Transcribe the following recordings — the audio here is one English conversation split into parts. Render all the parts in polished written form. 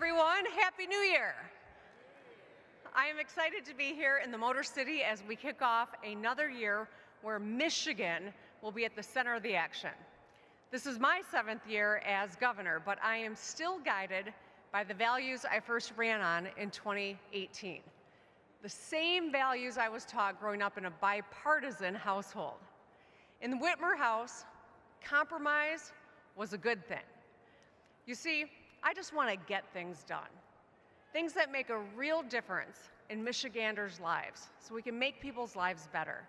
everyone. Happy New Year. I am excited to be here in the Motor City as we kick off another year where Michigan will be at the center of the action. This is my 7th year as governor, but I am still guided by the values I first ran on in 2018. The same values I was taught growing up in a bipartisan household. In the Whitmer house, compromise was a good thing. You see, I just want to get things done. Things that make a real difference in Michiganders' lives so we can make people's lives better.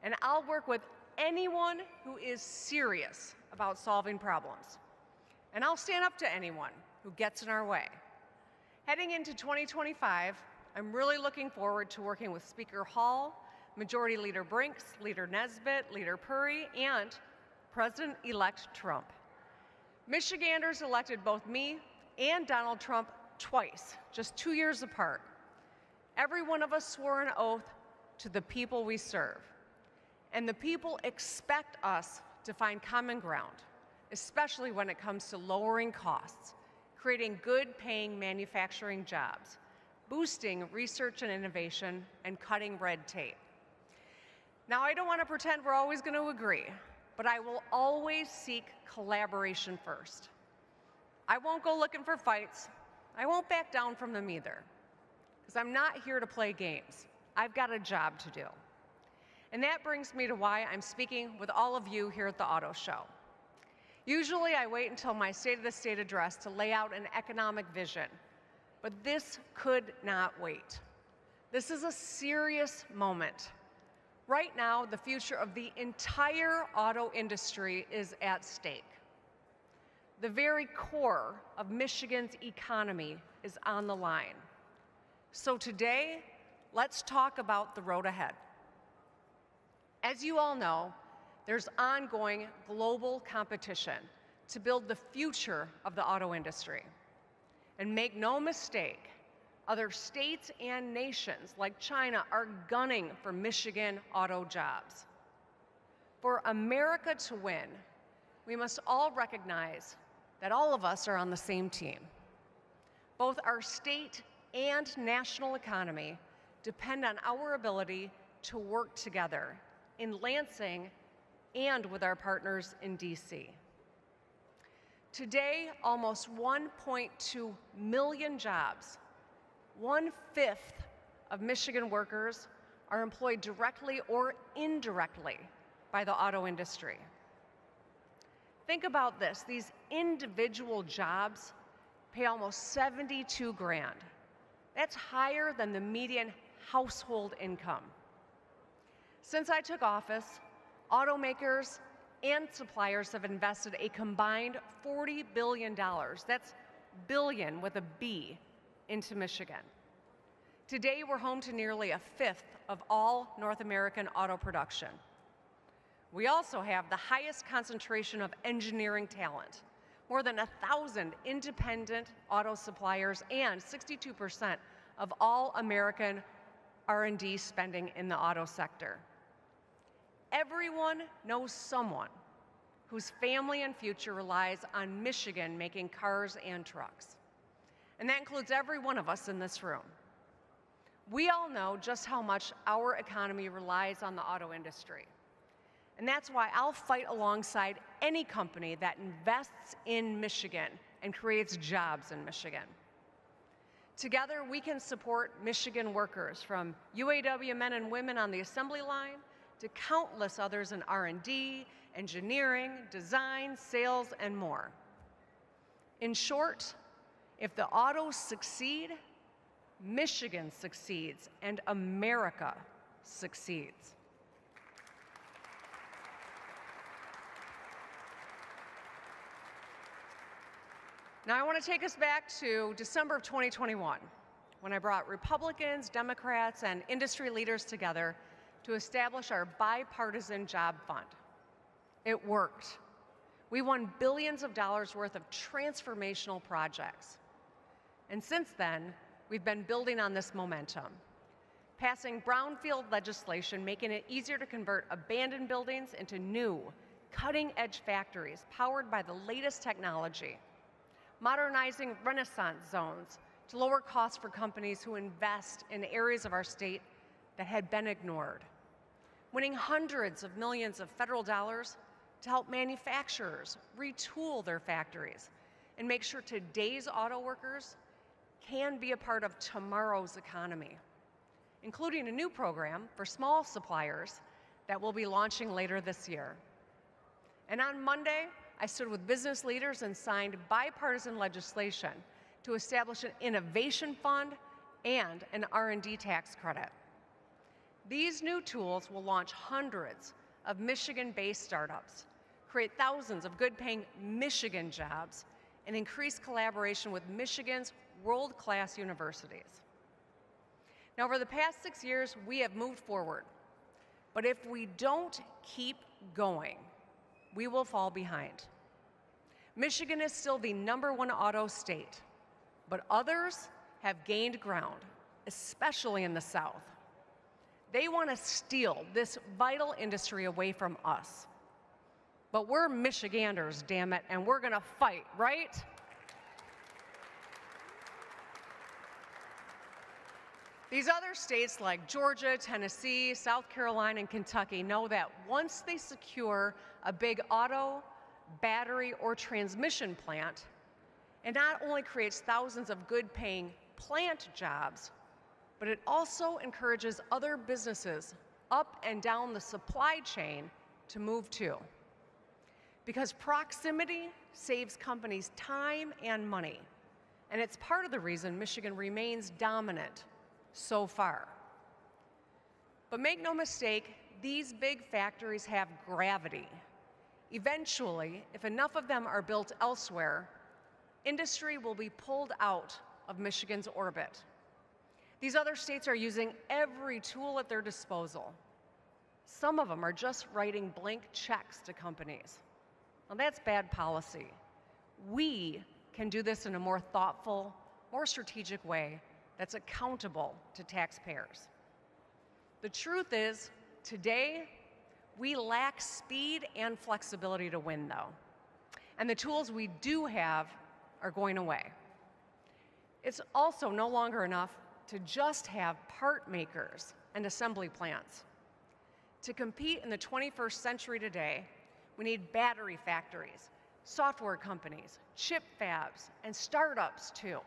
And I'll work with anyone who is serious about solving problems. And I'll stand up to anyone who gets in our way. Heading into 2025, I'm really looking forward to working with Speaker Hall, Majority Leader Brinks, Leader Nesbitt, Leader Puri, and President-elect Trump. Michiganders elected both me and Donald Trump twice, just 2 years apart. Every one of us swore an oath to the people we serve. And the people expect us to find common ground, especially when it comes to lowering costs, creating good-paying manufacturing jobs, boosting research and innovation, and cutting red tape. Now, I don't want to pretend we're always going to agree, but I will always seek collaboration first. I won't go looking for fights. I won't back down from them either, because I'm not here to play games. I've got a job to do. And that brings me to why I'm speaking with all of you here at the Auto Show. Usually I wait until my State of the State address to lay out an economic vision, but this could not wait. This is a serious moment. Right now, the future of the entire auto industry is at stake. The very core of Michigan's economy is on the line. So today, let's talk about the road ahead. As you all know, there's ongoing global competition to build the future of the auto industry. And make no mistake, other states and nations like China are gunning for Michigan auto jobs. For America to win, we must all recognize that all of us are on the same team. Both our state and national economy depend on our ability to work together in Lansing and with our partners in DC. Today, almost 1.2 million jobs, 1/5 of Michigan workers, are employed directly or indirectly by the auto industry. Think about this. These individual jobs pay almost $72,000. That's higher than the median household income. Since I took office, automakers and suppliers have invested a combined $40 billion, that's billion with a B, into Michigan. Today, we're home to nearly 1/5 of all North American auto production. We also have the highest concentration of engineering talent, more than 1,000 independent auto suppliers and 62% of all American R&D spending in the auto sector. Everyone knows someone whose family and future relies on Michigan making cars and trucks. And that includes every one of us in this room. We all know just how much our economy relies on the auto industry. And that's why I'll fight alongside any company that invests in Michigan and creates jobs in Michigan. Together, we can support Michigan workers, from UAW men and women on the assembly line to countless others in R&D, engineering, design, sales, and more. In short, if the autos succeed, Michigan succeeds, and America succeeds. Now, I want to take us back to December of 2021, when I brought Republicans, Democrats, and industry leaders together to establish our bipartisan job fund. It worked. We won billions of dollars worth of transformational projects. And since then, we've been building on this momentum, passing brownfield legislation, making it easier to convert abandoned buildings into new, cutting-edge factories powered by the latest technology, modernizing Renaissance zones to lower costs for companies who invest in areas of our state that had been ignored, winning hundreds of millions of federal dollars to help manufacturers retool their factories and make sure today's auto workers can be a part of tomorrow's economy, including a new program for small suppliers that we'll be launching later this year. And on Monday, I stood with business leaders and signed bipartisan legislation to establish an innovation fund and an R&D tax credit. These new tools will launch hundreds of Michigan-based startups, create thousands of good-paying Michigan jobs, and increase collaboration with Michigan's world-class universities. Now, over the past 6 years, we have moved forward, but if we don't keep going, we will fall behind. Michigan is still the #1 auto state, but others have gained ground, especially in the South. They want to steal this vital industry away from us. But we're Michiganders, damn it, and we're going to fight, right? These other states like Georgia, Tennessee, South Carolina, and Kentucky know that once they secure a big auto, battery, or transmission plant, it not only creates thousands of good-paying plant jobs, but it also encourages other businesses up and down the supply chain to move too. Because proximity saves companies time and money, and it's part of the reason Michigan remains dominant so far. But make no mistake, these big factories have gravity. Eventually, if enough of them are built elsewhere, industry will be pulled out of Michigan's orbit. These other states are using every tool at their disposal. Some of them are just writing blank checks to companies. Well, that's bad policy. We can do this in a more thoughtful, more strategic way that's accountable to taxpayers. The truth is, today, we lack speed and flexibility to win, though. And the tools we do have are going away. It's also no longer enough to just have part makers and assembly plants. To compete in the 21st century today, we need battery factories, software companies, chip fabs, and startups too.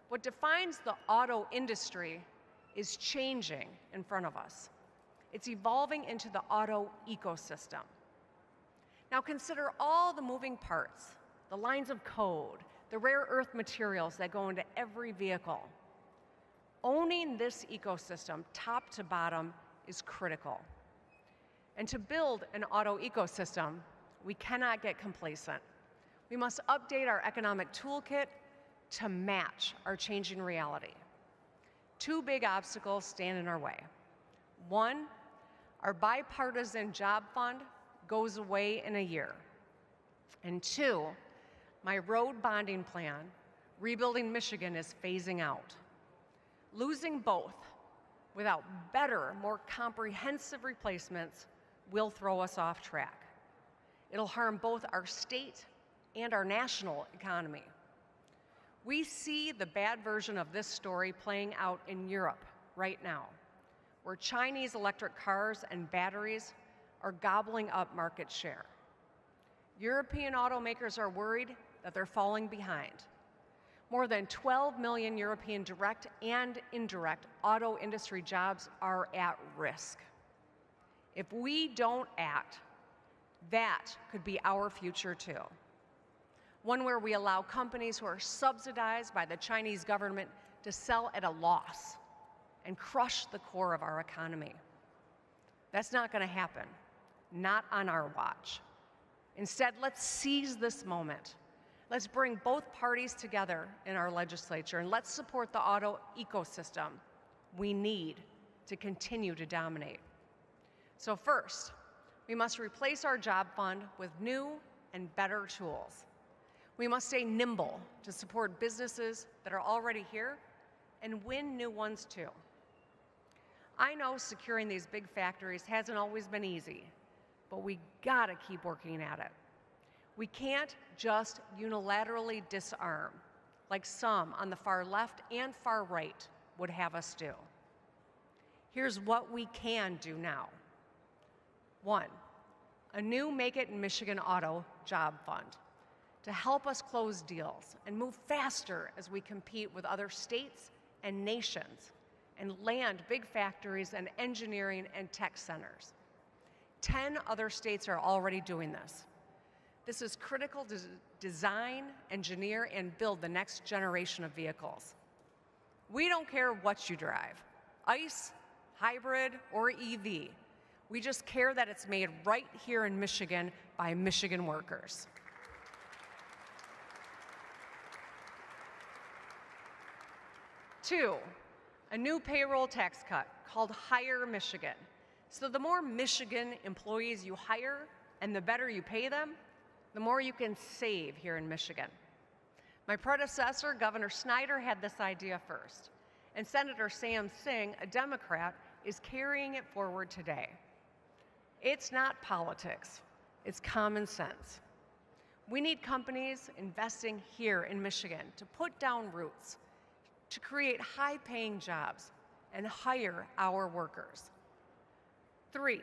What defines the auto industry is changing in front of us. It's evolving into the auto ecosystem. Now consider all the moving parts, the lines of code, the rare earth materials that go into every vehicle. Owning this ecosystem, top to bottom, is critical. And to build an auto ecosystem, we cannot get complacent. We must update our economic toolkit to match our changing reality. Two big obstacles stand in our way. One, our bipartisan job fund goes away in a year. And two, my road bonding plan, Rebuilding Michigan, is phasing out. Losing both without better, more comprehensive replacements will throw us off track. It'll harm both our state and our national economy. We see the bad version of this story playing out in Europe right now, where Chinese electric cars and batteries are gobbling up market share. European automakers are worried that they're falling behind. More than 12 million European direct and indirect auto industry jobs are at risk. If we don't act, that could be our future too. One where we allow companies who are subsidized by the Chinese government to sell at a loss and crush the core of our economy. That's not going to happen, not on our watch. Instead, let's seize this moment. Let's bring both parties together in our legislature, and let's support the auto ecosystem we need to continue to dominate. So first, we must replace our job fund with new and better tools. We must stay nimble to support businesses that are already here and win new ones too. I know securing these big factories hasn't always been easy, but we gotta keep working at it. We can't just unilaterally disarm, like some on the far left and far right would have us do. Here's what we can do now. 1, a new Make It in Michigan Auto Job Fund to help us close deals and move faster as we compete with other states and nations and land big factories and engineering and tech centers. 10 other states are already doing this. This is critical to design, engineer, and build the next generation of vehicles. We don't care what you drive, ICE, hybrid, or EV. We just care that it's made right here in Michigan by Michigan workers. 2, a new payroll tax cut called Hire Michigan. So the more Michigan employees you hire and the better you pay them, the more you can save here in Michigan. My predecessor, Governor Snyder, had this idea first, and Senator Sam Singh, a Democrat, is carrying it forward today. It's not politics, it's common sense. We need companies investing here in Michigan to put down roots, to create high-paying jobs and hire our workers. 3,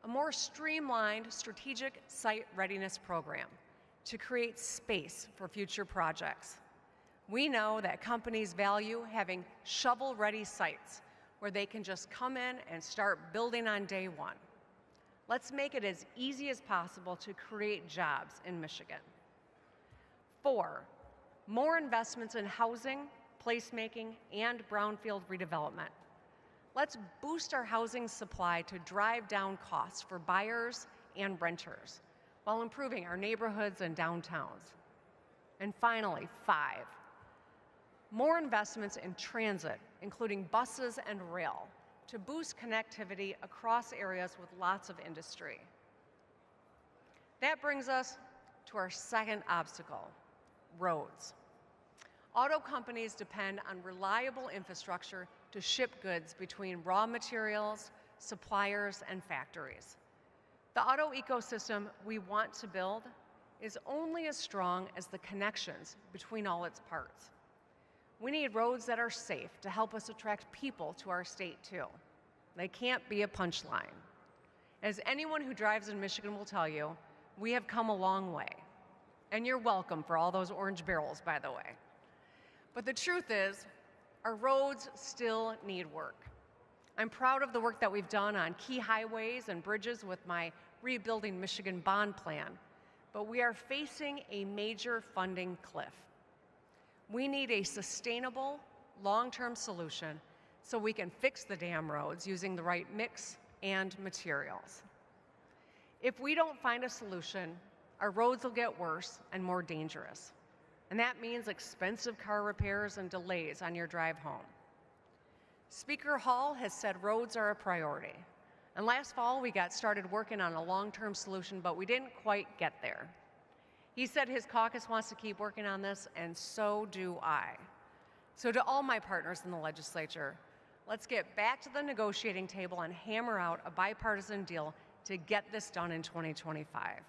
a more streamlined strategic site readiness program to create space for future projects. We know that companies value having shovel-ready sites where they can just come in and start building on day one. Let's make it as easy as possible to create jobs in Michigan. 4, more investments in housing, placemaking, and brownfield redevelopment. Let's boost our housing supply to drive down costs for buyers and renters while improving our neighborhoods and downtowns. And finally, 5, more investments in transit, including buses and rail, to boost connectivity across areas with lots of industry. That brings us to our second obstacle, roads. Auto companies depend on reliable infrastructure to ship goods between raw materials, suppliers, and factories. The auto ecosystem we want to build is only as strong as the connections between all its parts. We need roads that are safe to help us attract people to our state too. They can't be a punchline. As anyone who drives in Michigan will tell you, we have come a long way. And you're welcome for all those orange barrels, by the way. But the truth is, our roads still need work. I'm proud of the work that we've done on key highways and bridges with my Rebuilding Michigan bond plan, but we are facing a major funding cliff. We need a sustainable, long-term solution so we can fix the damn roads using the right mix and materials. If we don't find a solution, our roads will get worse and more dangerous. And that means expensive car repairs and delays on your drive home. Speaker Hall has said roads are a priority. And last fall, we got started working on a long-term solution, but we didn't quite get there. He said his caucus wants to keep working on this, and so do I. So to all my partners in the legislature, let's get back to the negotiating table and hammer out a bipartisan deal to get this done in 2025.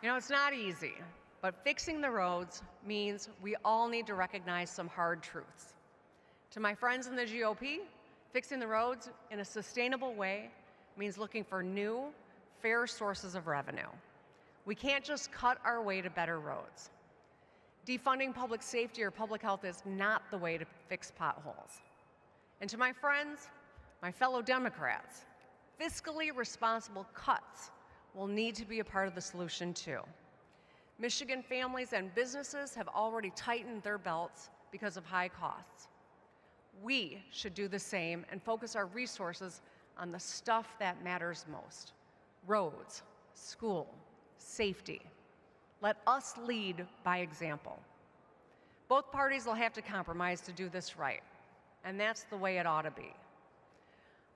You know, it's not easy, but fixing the roads means we all need to recognize some hard truths. To my friends in the GOP, fixing the roads in a sustainable way means looking for new, fair sources of revenue. We can't just cut our way to better roads. Defunding public safety or public health is not the way to fix potholes. And to my friends, my fellow Democrats, fiscally responsible cuts will need to be a part of the solution too. Michigan families and businesses have already tightened their belts because of high costs. We should do the same and focus our resources on the stuff that matters most: roads, school, safety. Let us lead by example. Both parties will have to compromise to do this right, and that's the way it ought to be.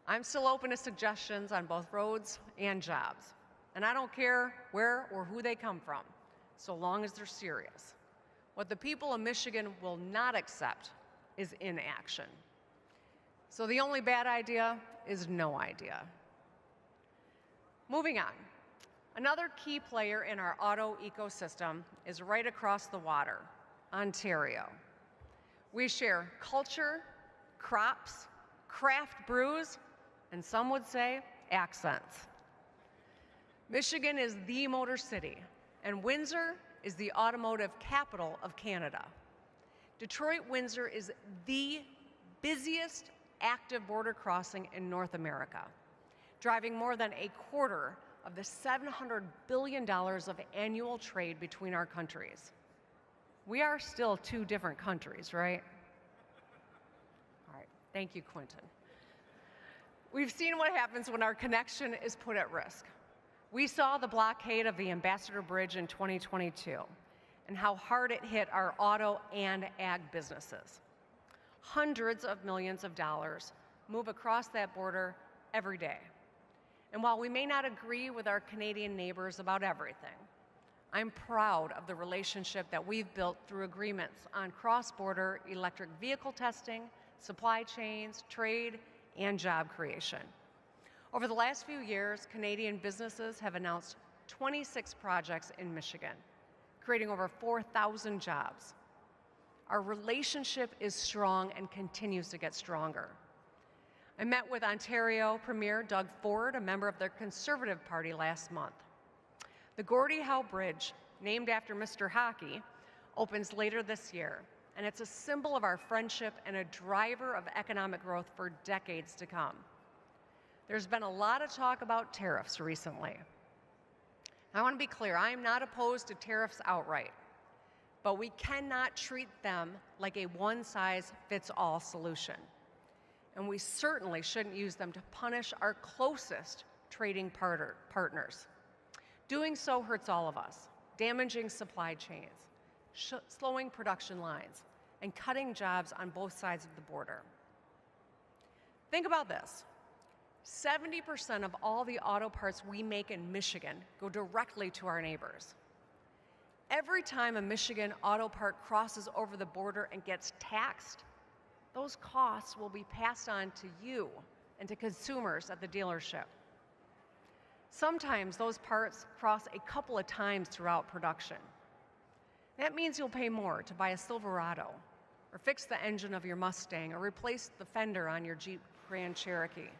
I'm still open to suggestions on both roads and jobs, and I don't care where or who they come from, so long as they're serious. What the people of Michigan will not accept is inaction. So the only bad idea is no idea. Moving on. Another key player in our auto ecosystem is right across the water, Ontario. We share culture, crops, craft brews, and some would say accents. Michigan is the Motor City, and Windsor is the automotive capital of Canada. Detroit-Windsor is the busiest active border crossing in North America, driving more than a quarter of the $700 billion of annual trade between our countries. We are still two different countries, right? All right, thank you, Quentin. We've seen what happens when our connection is put at risk. We saw the blockade of the Ambassador Bridge in 2022 and how hard it hit our auto and ag businesses. Hundreds of millions of dollars move across that border every day. And while we may not agree with our Canadian neighbors about everything, I'm proud of the relationship that we've built through agreements on cross-border electric vehicle testing, supply chains, trade, and job creation. Over the last few years, Canadian businesses have announced 26 projects in Michigan, creating over 4,000 jobs. Our relationship is strong and continues to get stronger. I met with Ontario Premier Doug Ford, a member of the Conservative Party, last month. The Gordie Howe Bridge, named after Mr. Hockey, opens later this year, and it's a symbol of our friendship and a driver of economic growth for decades to come. There's been a lot of talk about tariffs recently. I want to be clear, I am not opposed to tariffs outright, but we cannot treat them like a one-size-fits-all solution. And we certainly shouldn't use them to punish our closest trading partners. Doing so hurts all of us, damaging supply chains, slowing production lines, and cutting jobs on both sides of the border. Think about this. 70% of all the auto parts we make in Michigan go directly to our neighbors. Every time a Michigan auto part crosses over the border and gets taxed, those costs will be passed on to you and to consumers at the dealership. Sometimes those parts cross a couple of times throughout production. That means you'll pay more to buy a Silverado, or fix the engine of your Mustang, or replace the fender on your Jeep Grand Cherokee.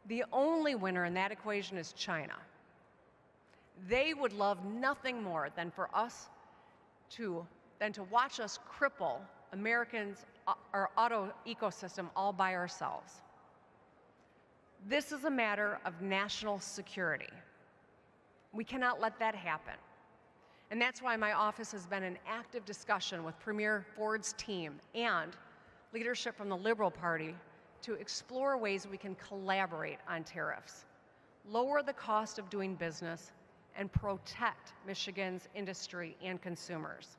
The only winner in that equation is China. They would love nothing more than for us to watch us cripple Americans, our auto ecosystem, all by ourselves. This is a matter of national security. We cannot let that happen. And that's why my office has been in active discussion with Premier Ford's team and leadership from the Liberal Party to explore ways we can collaborate on tariffs, lower the cost of doing business, and protect Michigan's industry and consumers.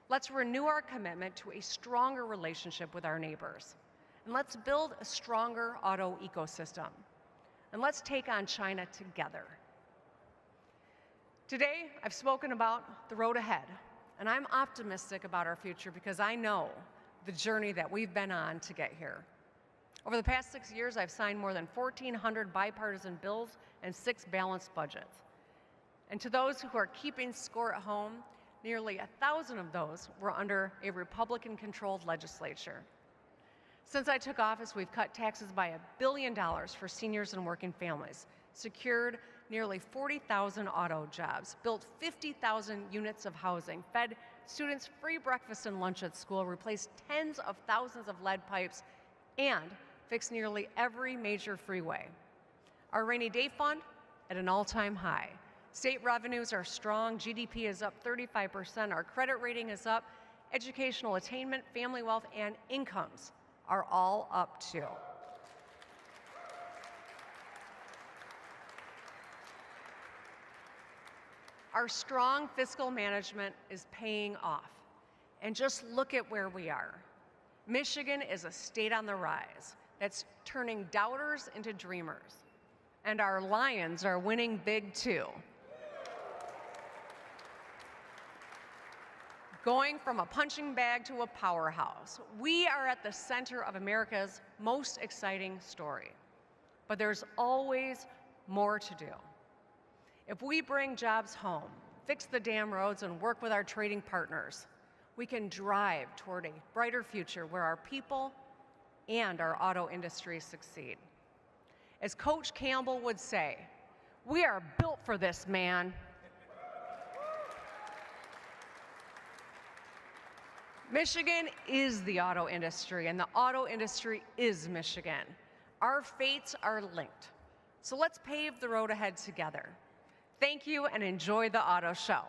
Let's renew our commitment to a stronger relationship with our neighbors. And let's build a stronger auto ecosystem. And let's take on China together. Today, I've spoken about the road ahead, and I'm optimistic about our future because I know the journey that we've been on to get here. Over the past 6 years, I've signed more than 1,400 bipartisan bills and 6 balanced budgets. And to those who are keeping score at home, nearly 1,000 of those were under a Republican-controlled legislature. Since I took office, we've cut taxes by $1 billion for seniors and working families, secured nearly 40,000 auto jobs, built 50,000 units of housing, fed students free breakfast and lunch at school, replaced tens of thousands of lead pipes, and fixed nearly every major freeway. Our rainy day fund at an all-time high. State revenues are strong, GDP is up 35%, our credit rating is up, educational attainment, family wealth, and incomes are all up too. Our strong fiscal management is paying off. And just look at where we are. Michigan is a state on the rise that's turning doubters into dreamers. And our Lions are winning big too. going from a punching bag to a powerhouse. We are at the center of America's most exciting story. But there's always more to do. If we bring jobs home, fix the damn roads, and work with our trading partners, we can drive toward a brighter future where our people and our auto industry succeed. As Coach Campbell would say, we are built for this, man. Michigan is the auto industry, and the auto industry is Michigan. Our fates are linked. So let's pave the road ahead together. Thank you and enjoy the auto show.